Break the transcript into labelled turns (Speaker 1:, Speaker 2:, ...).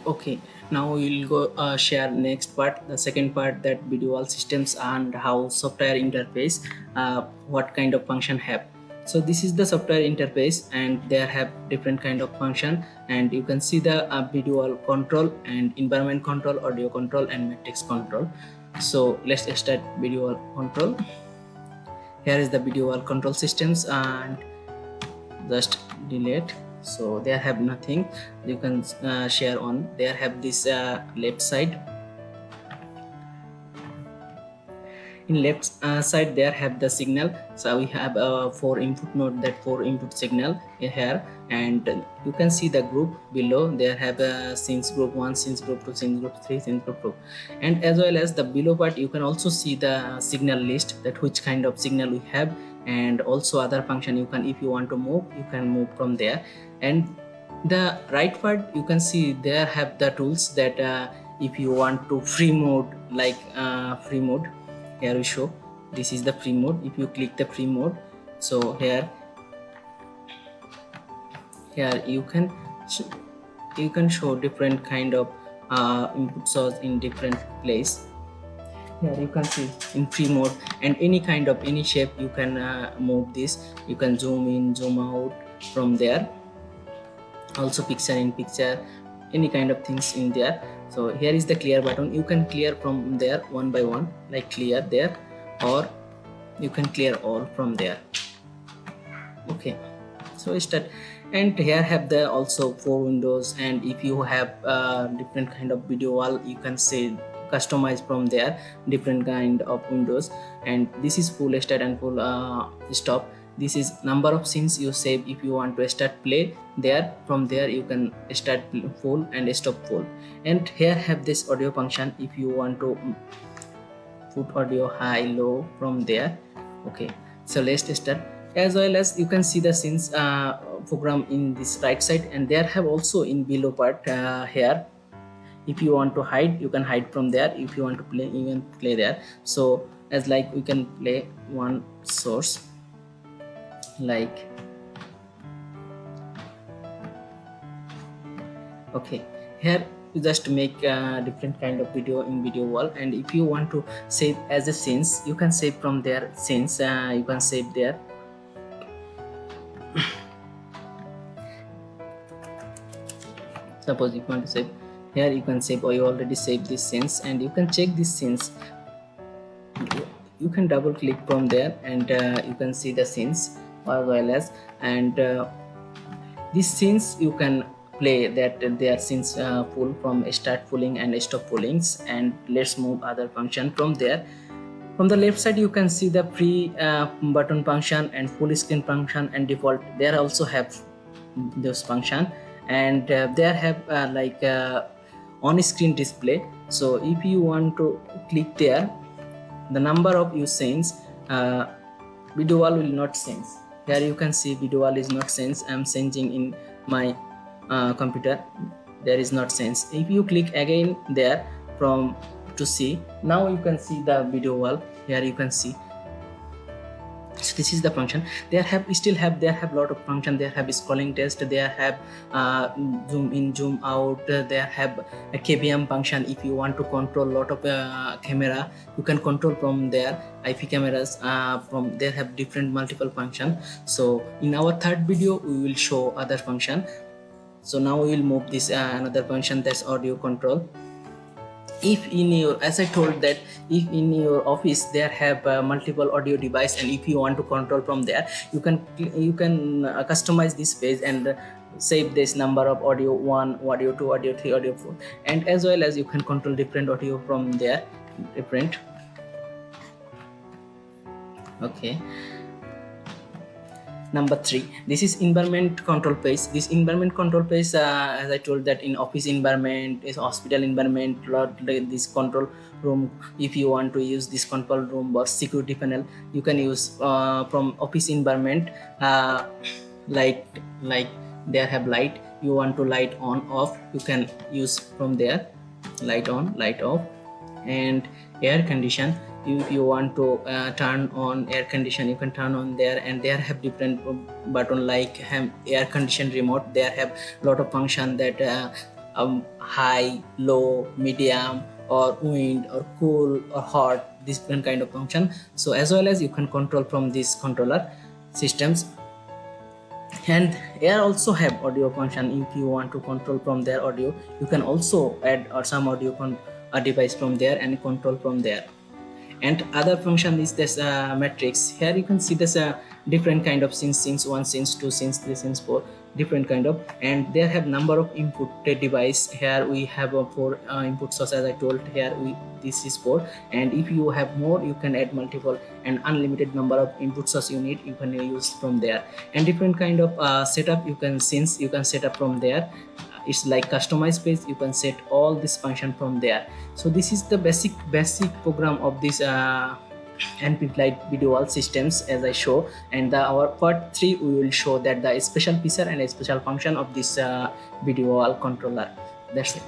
Speaker 1: Okay, now we'll go share next part, the second part, that video wall systems and how software interface, what kind of function have. So this is the software interface, and there have different kind of function, and you can see the video wall control and environment control, audio control, and matrix control. So let's start video wall control. Here is the video wall control systems, and just delete. So there have nothing you can share on. There have this left side. In left side there have the signal. So we have a 4 input node, that 4 input signal here, and you can see the group below. There have a scenes group 1, scenes group 2, scenes group 3, scenes group 2, and as well as the below part you can also see the signal list, that which kind of signal we have, and also other function you can, if you want to move, you can move from there. And the right part you can see there have the tools that if you want to free mode, like free mode, here we show this is the free mode. If you click the free mode, so here you can show different kind of input source in different place. Here you can see in free mode, and any kind of any shape you can move this. You can zoom in, zoom out from there, also picture in picture, any kind of things in there. So here is the clear button. You can clear from there one by one, like clear there, or you can clear all from there. Okay, so start. And here have the also 4 windows, and if you have different kind of video wall, you can say customize from there different kind of windows. And this is full start and full stop. This is number of scenes you save. If you want to start play there, from there you can start full and stop full. And here have this audio function. If you want to put audio high, low from there. Okay, so let's start. As well as you can see the scenes program in this right side, and there have also in below part here. If you want to hide, you can hide from there. If you want to play, you can play there. So as like we can play one source, like okay, here you just make different kind of video in video wall. And if you want to save as a scenes, you can save from there. Scenes you can save there. Suppose you want to save here, you can save, or you already saved this scenes, and you can check these scenes. You can double click from there, and you can see the scenes as well as, and these scenes you can play that they are scenes full from start pulling and stop pullings. And let's move other function from there. From the left side you can see the free button function and full screen function and default. There also have those function, and there have like on screen display. So if you want to click there, the number of you scenes, video wall will not sense. Here you can see video wall is not sense. I'm changing in my computer, there is not sense. If you click again there from to see, now you can see the video wall. Here you can see. So this is the function. There have lot of function. There have scrolling test, there have zoom in, zoom out, there have a KVM function. If you want to control lot of camera, you can control from there. IP cameras from there have different multiple function. So in our third video we will show other function. So now we will move this another function, that's audio control. If in your, as I told that if in your office there have multiple audio device, and if you want to control from there, you can customize this page and save this number of audio 1, audio 2, audio 3, audio 4, and as well as you can control different audio from there, different. Okay, number 3, this is environment control page. This environment control page, as I told that in office environment, is hospital environment, this control room. If you want to use this control room or security panel, you can use from office environment. Like there have light, you want to light on off, you can use from there, light on, light off. And air condition, if you want to turn on air condition, you can turn on there. And there have different button like air condition remote. There have lot of function that high, low, medium, or wind, or cool, or hot, this different kind of function. So as well as you can control from these controller systems. And air also have audio function. If you want to control from their audio, you can also add or some audio a device from there and control from there. And other function is this matrix. Here you can see this different kind of scenes 1, scenes 2, scenes 3, scenes 4, different kind of, and there have number of input device. Here we have 4 input source, as I told. Here this is 4, and if you have more, you can add multiple and unlimited number of input source you need, you can use from there. And different kind of setup you can set up from there. It's like customized page, you can set all this function from there. So this is the basic program of this NP Lite video wall systems as I show. And our part 3 we will show that the special feature and a special function of this video wall controller. That's it.